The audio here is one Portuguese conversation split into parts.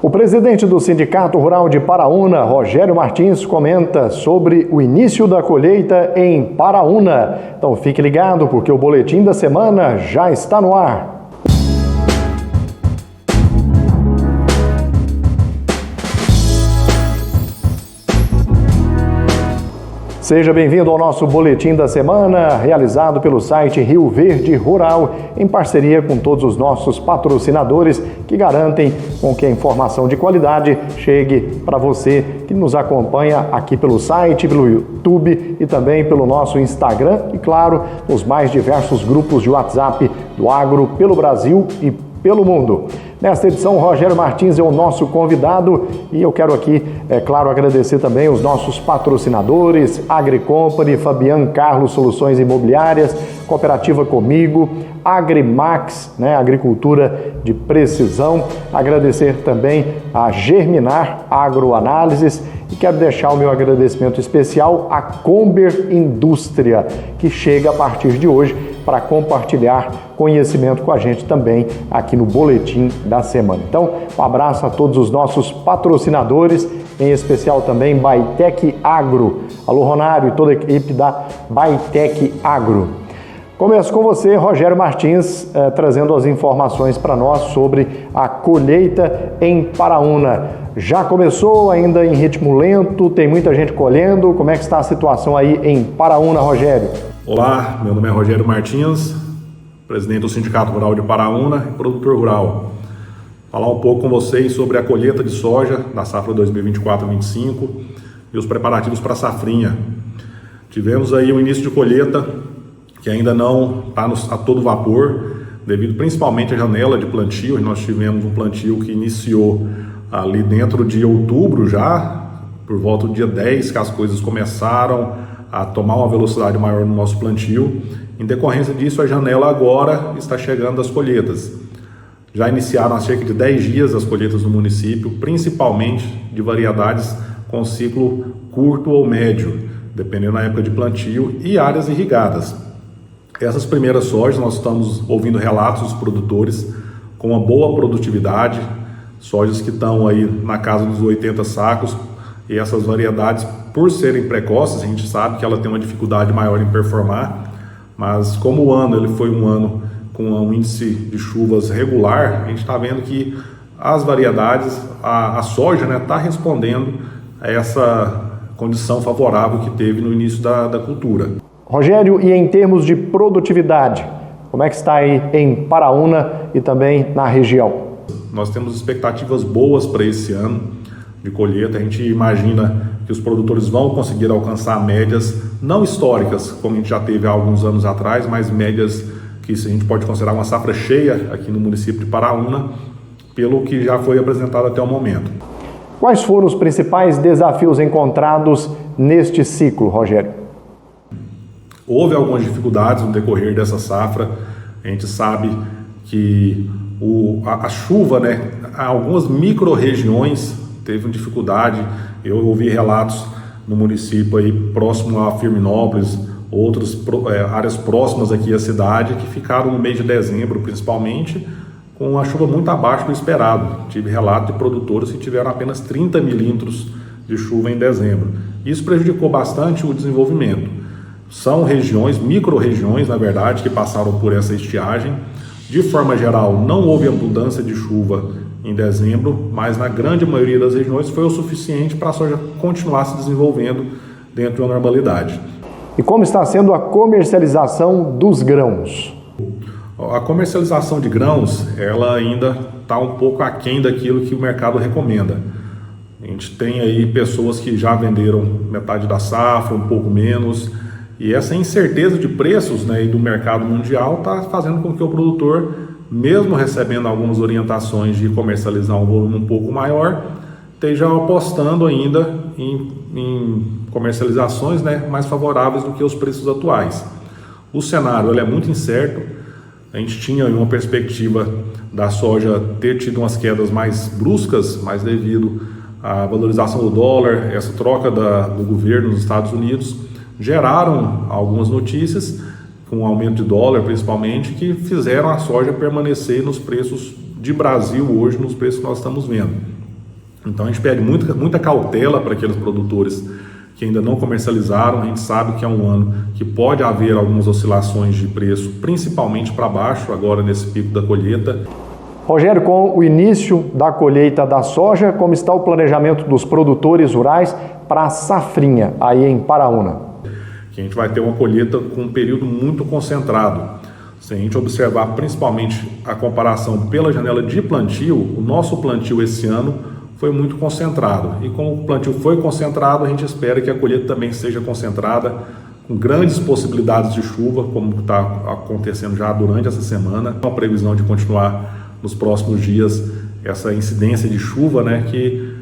O presidente do Sindicato Rural de Paraúna, Rogério Martins, comenta sobre o início da colheita em Paraúna. Então fique ligado porque o boletim da semana já está no ar. Seja bem-vindo ao nosso boletim da semana, realizado pelo site Rio Verde Rural, em parceria com todos os nossos patrocinadores que garantem com que a informação de qualidade chegue para você que nos acompanha aqui pelo site, pelo YouTube e também pelo nosso Instagram e, claro, nos mais diversos grupos de WhatsApp do agro pelo Brasil e pelo mundo. Nesta edição, Rogério Martins é o nosso convidado e eu quero aqui, claro, agradecer também os nossos patrocinadores, AgriCompany, Fabian Carlos Soluções Imobiliárias, Cooperativa Comigo, Agrimax, Agricultura de Precisão. Agradecer também a Germinar Agroanálises e quero deixar o meu agradecimento especial à Comber Indústria, que chega a partir de hoje para compartilhar conhecimento com a gente também aqui no Boletim da Semana. Então, um abraço a todos os nossos patrocinadores, em especial também Baitec Agro. Alô, Ronário e toda a equipe da Baitec Agro. Começo com você, Rogério Martins, trazendo as informações para nós sobre a colheita em Paraúna. Já começou, ainda em ritmo lento, tem muita gente colhendo. Como é que está a situação aí em Paraúna, Rogério? Olá, meu nome é Rogério Martins, presidente do Sindicato Rural de Paraúna e produtor rural. Falar um pouco com vocês sobre a colheita de soja da safra 2024-25 e os preparativos para a safrinha. Tivemos aí um início de colheita que ainda não está a todo vapor, devido principalmente à janela de plantio. Nós tivemos um plantio que iniciou ali dentro de outubro já, por volta do dia 10, que as coisas começaram a tomar uma velocidade maior no nosso plantio. Em decorrência disso, a janela agora está chegando às colheitas. Já iniciaram há cerca de 10 dias as colheitas no município, principalmente de variedades com ciclo curto ou médio, dependendo da época de plantio, e áreas irrigadas. Essas primeiras sojas, nós estamos ouvindo relatos dos produtores com uma boa produtividade, sojas que estão aí na casa dos 80 sacos, e essas variedades, por serem precoces, a gente sabe que ela tem uma dificuldade maior em performar, mas como o ano ele foi um ano com um índice de chuvas regular, a gente está vendo que as variedades, a soja está respondendo a essa condição favorável que teve no início da cultura. Rogério, e em termos de produtividade, como é que está aí em Paraúna e também na região? Nós temos expectativas boas para esse ano de colheita. A gente imagina que os produtores vão conseguir alcançar médias não históricas, como a gente já teve há alguns anos atrás, mas médias que a gente pode considerar uma safra cheia aqui no município de Paraúna, pelo que já foi apresentado até o momento. Quais foram os principais desafios encontrados neste ciclo, Rogério? Houve algumas dificuldades no decorrer dessa safra. A gente sabe que a chuva, algumas micro-regiões teve dificuldade. Eu ouvi relatos no município aí próximo a Firminópolis, outras áreas próximas aqui à cidade, que ficaram no mês de dezembro, principalmente, com a chuva muito abaixo do esperado. Tive relato de produtores que tiveram apenas 30 milímetros de chuva em dezembro. Isso prejudicou bastante o desenvolvimento. São regiões, micro-regiões, na verdade, que passaram por essa estiagem. De forma geral, não houve abundância de chuva em dezembro, mas na grande maioria das regiões foi o suficiente para a soja continuar se desenvolvendo dentro de uma normalidade. E como está sendo a comercialização dos grãos? A comercialização de grãos, ela ainda está um pouco aquém daquilo que o mercado recomenda. A gente tem aí pessoas que já venderam metade da safra, um pouco menos, e essa incerteza de preços e do mercado mundial está fazendo com que o produtor, mesmo recebendo algumas orientações de comercializar um volume um pouco maior, esteja apostando ainda em comercializações mais favoráveis do que os preços atuais. O cenário é muito incerto. A gente tinha uma perspectiva da soja ter tido umas quedas mais bruscas, mas devido à valorização do dólar, essa troca do governo nos Estados Unidos, geraram algumas notícias, com o aumento de dólar principalmente, que fizeram a soja permanecer nos preços de Brasil hoje, nos preços que nós estamos vendo. Então a gente pede muita cautela para aqueles produtores que ainda não comercializaram. A gente sabe que é um ano que pode haver algumas oscilações de preço, principalmente para baixo, agora nesse pico da colheita. Rogério, com o início da colheita da soja, como está o planejamento dos produtores rurais para a safrinha aí em Paraúna? Que a gente vai ter uma colheita com um período muito concentrado. Se a gente observar principalmente a comparação pela janela de plantio, o nosso plantio esse ano foi muito concentrado. E como o plantio foi concentrado, a gente espera que a colheita também seja concentrada, com grandes possibilidades de chuva, como está acontecendo já durante essa semana. Uma previsão de continuar nos próximos dias essa incidência de chuva, né, que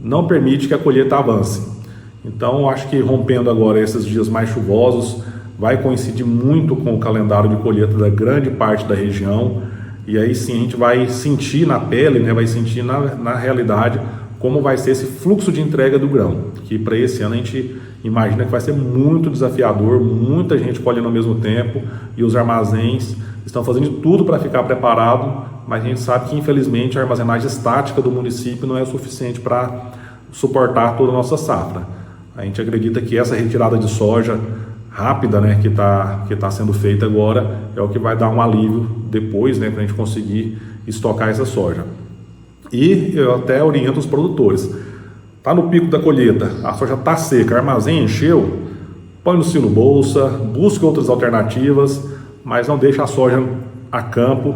não permite que a colheita avance. Então, acho que rompendo agora esses dias mais chuvosos, vai coincidir muito com o calendário de colheita da grande parte da região, e aí sim a gente vai sentir na pele, né, vai sentir na realidade como vai ser esse fluxo de entrega do grão, que para esse ano a gente imagina que vai ser muito desafiador, muita gente colhendo ao mesmo tempo, e os armazéns estão fazendo de tudo para ficar preparado, mas a gente sabe que infelizmente a armazenagem estática do município não é o suficiente para suportar toda a nossa safra. A gente acredita que essa retirada de soja rápida, né, que tá sendo feita agora, é o que vai dar um alívio depois, né, para a gente conseguir estocar essa soja. E eu até oriento os produtores. Está no pico da colheita, a soja está seca, armazém encheu, põe no silo bolsa, busque outras alternativas, mas não deixe a soja a campo,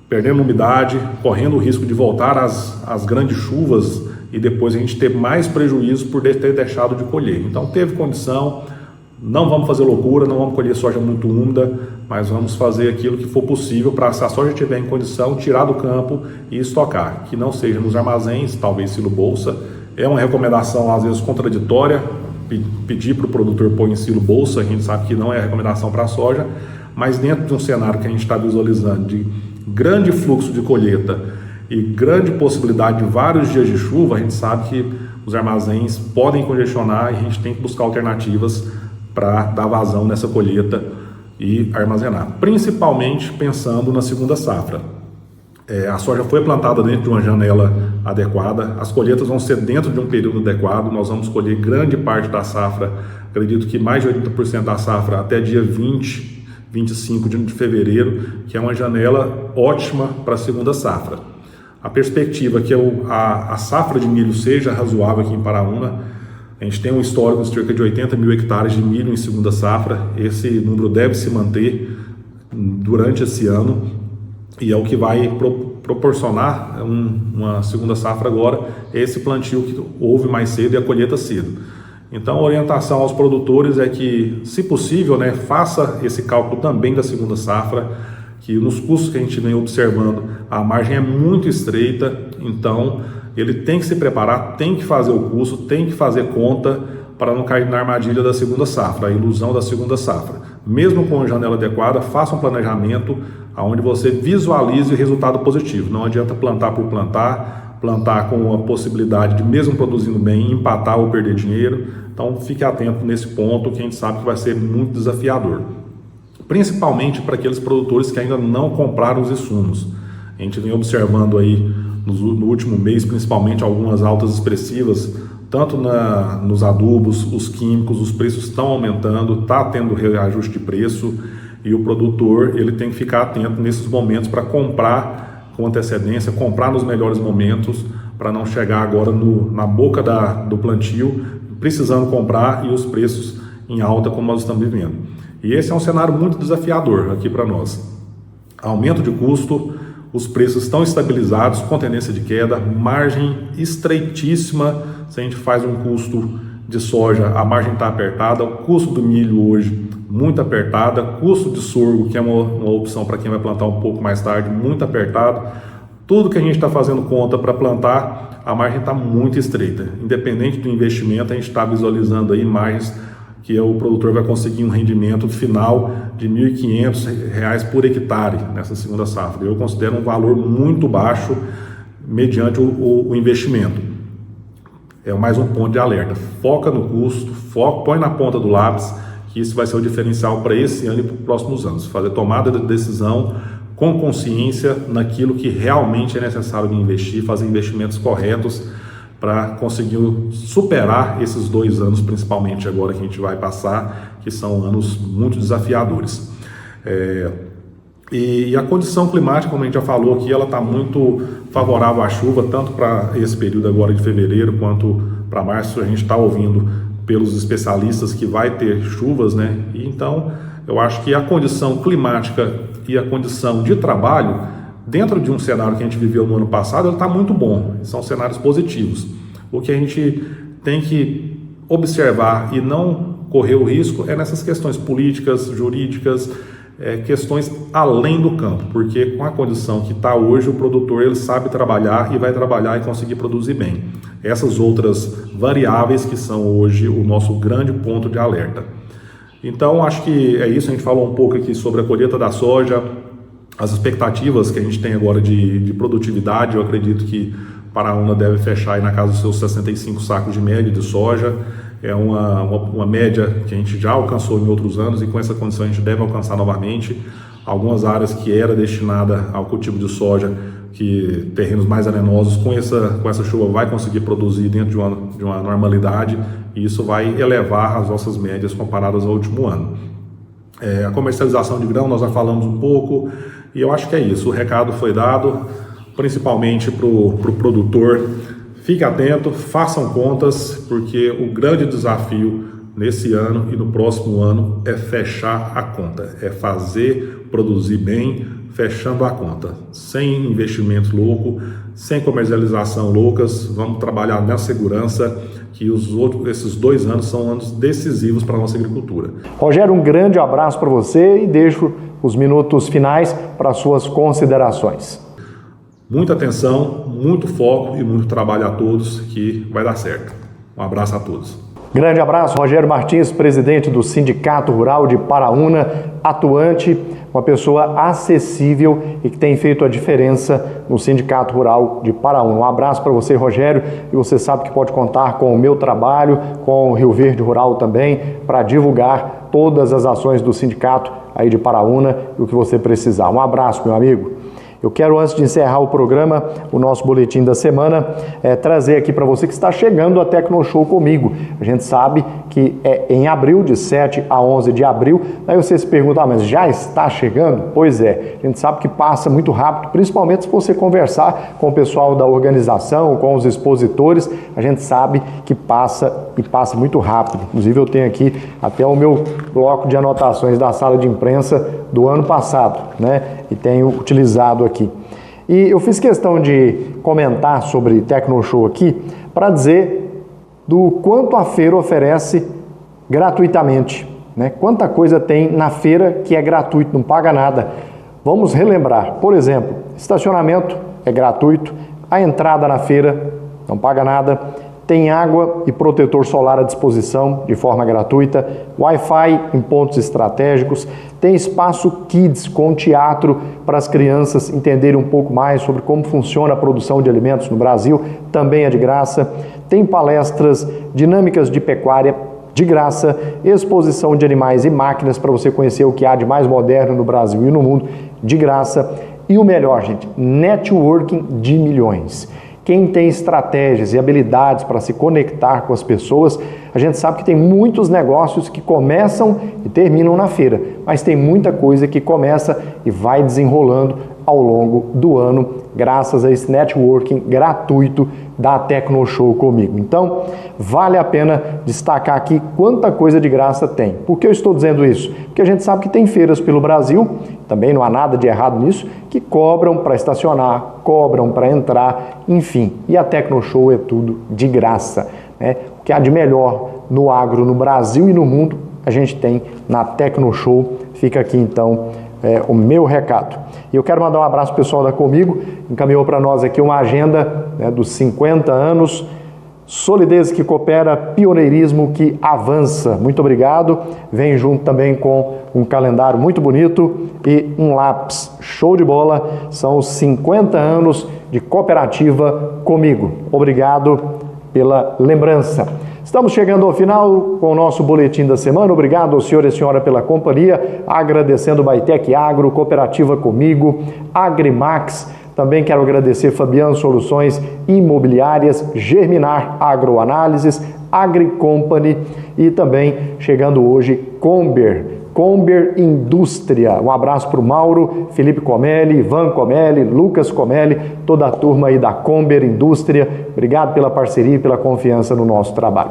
perdendo umidade, correndo o risco de voltar às grandes chuvas e depois a gente ter mais prejuízo por ter deixado de colher. Então teve condição, não vamos fazer loucura, não vamos colher soja muito úmida, mas vamos fazer aquilo que for possível para, se a soja estiver em condição, tirar do campo e estocar, que não seja nos armazéns, talvez silo bolsa. É uma recomendação às vezes contraditória, pedir para o produtor pôr em silo bolsa, a gente sabe que não é a recomendação para a soja, mas dentro de um cenário que a gente está visualizando de grande fluxo de colheita e grande possibilidade de vários dias de chuva, a gente sabe que os armazéns podem congestionar e a gente tem que buscar alternativas para dar vazão nessa colheita e armazenar, principalmente pensando na segunda safra. A soja foi plantada dentro de uma janela adequada, as colheitas vão ser dentro de um período adequado, nós vamos colher grande parte da safra, acredito que mais de 80% da safra até dia 25 de fevereiro, que é uma janela ótima para a segunda safra. A perspectiva é que a safra de milho seja razoável aqui em Paraúna. A gente tem um histórico de cerca de 80 mil hectares de milho em segunda safra, esse número deve se manter durante esse ano e é o que vai proporcionar uma segunda safra agora, esse plantio que houve mais cedo e a colheita cedo. Então a orientação aos produtores é que, se possível, né, faça esse cálculo também da segunda safra, que nos custos que a gente vem observando, a margem é muito estreita, então ele tem que se preparar, tem que fazer o custo, tem que fazer conta para não cair na armadilha da segunda safra, a ilusão da segunda safra. Mesmo com a janela adequada, faça um planejamento onde você visualize o resultado positivo. Não adianta plantar por plantar com a possibilidade de, mesmo produzindo bem, empatar ou perder dinheiro. Então fique atento nesse ponto, que a gente sabe que vai ser muito desafiador. Principalmente para aqueles produtores que ainda não compraram os insumos. A gente vem observando aí no último mês, principalmente, algumas altas expressivas, tanto nos adubos, os químicos, os preços estão aumentando, está tendo reajuste de preço e o produtor ele tem que ficar atento nesses momentos para comprar com antecedência, comprar nos melhores momentos, para não chegar agora na boca do plantio, precisando comprar e os preços em alta como nós estamos vivendo. E esse é um cenário muito desafiador aqui para nós. Aumento de custo, os preços estão estabilizados, com tendência de queda, margem estreitíssima. Se a gente faz um custo de soja, a margem está apertada, o custo do milho hoje muito apertada, custo de sorgo, que é uma opção para quem vai plantar um pouco mais tarde, muito apertado. Tudo que a gente está fazendo conta para plantar, a margem está muito estreita. Independente do investimento, a gente está visualizando aí margens que o produtor vai conseguir um rendimento final de R$ 1.500 por hectare nessa segunda safra. Eu considero um valor muito baixo mediante o investimento. É mais um ponto de alerta. Foca no custo, põe na ponta do lápis, que isso vai ser o diferencial para esse ano e para os próximos anos. Fazer tomada de decisão com consciência naquilo que realmente é necessário de investir, fazer investimentos corretos, para conseguir superar esses 2 anos, principalmente agora que a gente vai passar, que são anos muito desafiadores. E a condição climática, como a gente já falou aqui, ela está muito favorável à chuva, tanto para esse período agora de fevereiro quanto para março. A gente está ouvindo pelos especialistas que vai ter chuvas, né? E então eu acho que a condição climática e a condição de trabalho, dentro de um cenário que a gente viveu no ano passado, ele está muito bom. São cenários positivos. O que a gente tem que observar e não correr o risco é nessas questões políticas, jurídicas, questões além do campo, porque com a condição que está hoje, o produtor ele sabe trabalhar e vai trabalhar e conseguir produzir bem. Essas outras variáveis que são hoje o nosso grande ponto de alerta. Então, acho que é isso. A gente falou um pouco aqui sobre a colheita da soja, as expectativas que a gente tem agora de produtividade. Eu acredito que Paraúna deve fechar aí na casa dos seus 65 sacos de média de soja. É uma média que a gente já alcançou em outros anos e com essa condição a gente deve alcançar novamente. Algumas áreas que era destinada ao cultivo de soja, que terrenos mais arenosos, com essa chuva vai conseguir produzir dentro de uma normalidade, e isso vai elevar as nossas médias comparadas ao último ano. A comercialização de grão nós já falamos um pouco, e eu acho que é isso. O recado foi dado, principalmente para o produtor. Fique atento, façam contas, porque o grande desafio nesse ano e no próximo ano é fechar a conta, é fazer, produzir bem, fechando a conta, sem investimento louco, sem comercialização loucas. Vamos trabalhar na segurança, que esses 2 anos são anos decisivos para a nossa agricultura. Rogério, um grande abraço para você e deixo os minutos finais para suas considerações. Muita atenção, muito foco e muito trabalho a todos, que vai dar certo. Um abraço a todos. Grande abraço, Rogério Martins, presidente do Sindicato Rural de Paraúna, atuante, uma pessoa acessível e que tem feito a diferença no Sindicato Rural de Paraúna. Um abraço para você, Rogério, e você sabe que pode contar com o meu trabalho, com o Rio Verde Rural também, para divulgar todas as ações do sindicato aí de Paraúna e o que você precisar. Um abraço, meu amigo. Eu quero, antes de encerrar o programa, o nosso boletim da semana, trazer aqui para você que está chegando a Tecnoshow comigo. A gente sabe que é em abril, de 7 a 11 de abril. Aí você se pergunta, mas já está chegando? Pois é, a gente sabe que passa muito rápido, principalmente se você conversar com o pessoal da organização, com os expositores, a gente sabe que passa e passa muito rápido. Inclusive eu tenho aqui até o meu bloco de anotações da sala de imprensa do ano passado, né? E tenho utilizado aqui. E eu fiz questão de comentar sobre Tecnoshow aqui para dizer do quanto a feira oferece gratuitamente, né? Quanta coisa tem na feira que é gratuito, não paga nada. Vamos relembrar, por exemplo, estacionamento é gratuito, a entrada na feira não paga nada, tem água e protetor solar à disposição de forma gratuita, Wi-Fi em pontos estratégicos, tem espaço Kids com teatro para as crianças entenderem um pouco mais sobre como funciona a produção de alimentos no Brasil, também é de graça, tem palestras dinâmicas de pecuária de graça, exposição de animais e máquinas para você conhecer o que há de mais moderno no Brasil e no mundo, de graça, e o melhor, gente, networking de milhões. Quem tem estratégias e habilidades para se conectar com as pessoas, a gente sabe que tem muitos negócios que começam e terminam na feira, mas tem muita coisa que começa e vai desenrolando ao longo do ano, graças a esse networking gratuito da Tecnoshow comigo. Então, vale a pena destacar aqui quanta coisa de graça tem. Por que eu estou dizendo isso? Porque a gente sabe que tem feiras pelo Brasil, também não há nada de errado nisso, que cobram para estacionar, cobram para entrar, enfim. E a Tecnoshow é tudo de graça, né? O que há de melhor no agro, no Brasil e no mundo, a gente tem na Tecnoshow. Fica aqui então o meu recado. E eu quero mandar um abraço pessoal da Comigo, encaminhou para nós aqui uma agenda, né, dos 50 anos, solidez que coopera, pioneirismo que avança. Muito obrigado. Vem junto também com um calendário muito bonito e um lápis. Show de bola. São os 50 anos de cooperativa Comigo. Obrigado pela lembrança. Estamos chegando ao final com o nosso boletim da semana. Obrigado ao senhor e a senhora pela companhia. Agradecendo Baitec Agro, Cooperativa Comigo, Agrimax, Também quero agradecer Fabiano Soluções Imobiliárias, Germinar Agroanálises, AgriCompany e também chegando hoje Comber Indústria. Um abraço para o Mauro, Felipe Comelli, Ivan Comelli, Lucas Comelli, toda a turma aí da Comber Indústria. Obrigado pela parceria e pela confiança no nosso trabalho.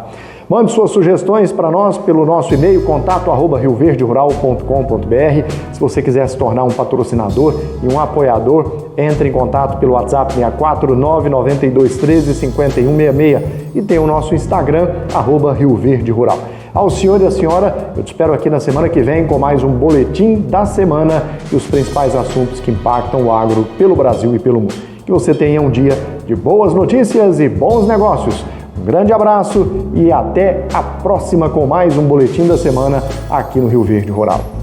Mande suas sugestões para nós pelo nosso e-mail, contato@rioverderural.com.br. Se você quiser se tornar um patrocinador e um apoiador, entre em contato pelo WhatsApp 64992135166 e tem o nosso Instagram, @rioverderural. Ao senhor e à senhora, eu te espero aqui na semana que vem com mais um boletim da semana e os principais assuntos que impactam o agro pelo Brasil e pelo mundo. Que você tenha um dia de boas notícias e bons negócios. Um grande abraço e até a próxima com mais um boletim da semana aqui no Rio Verde Rural.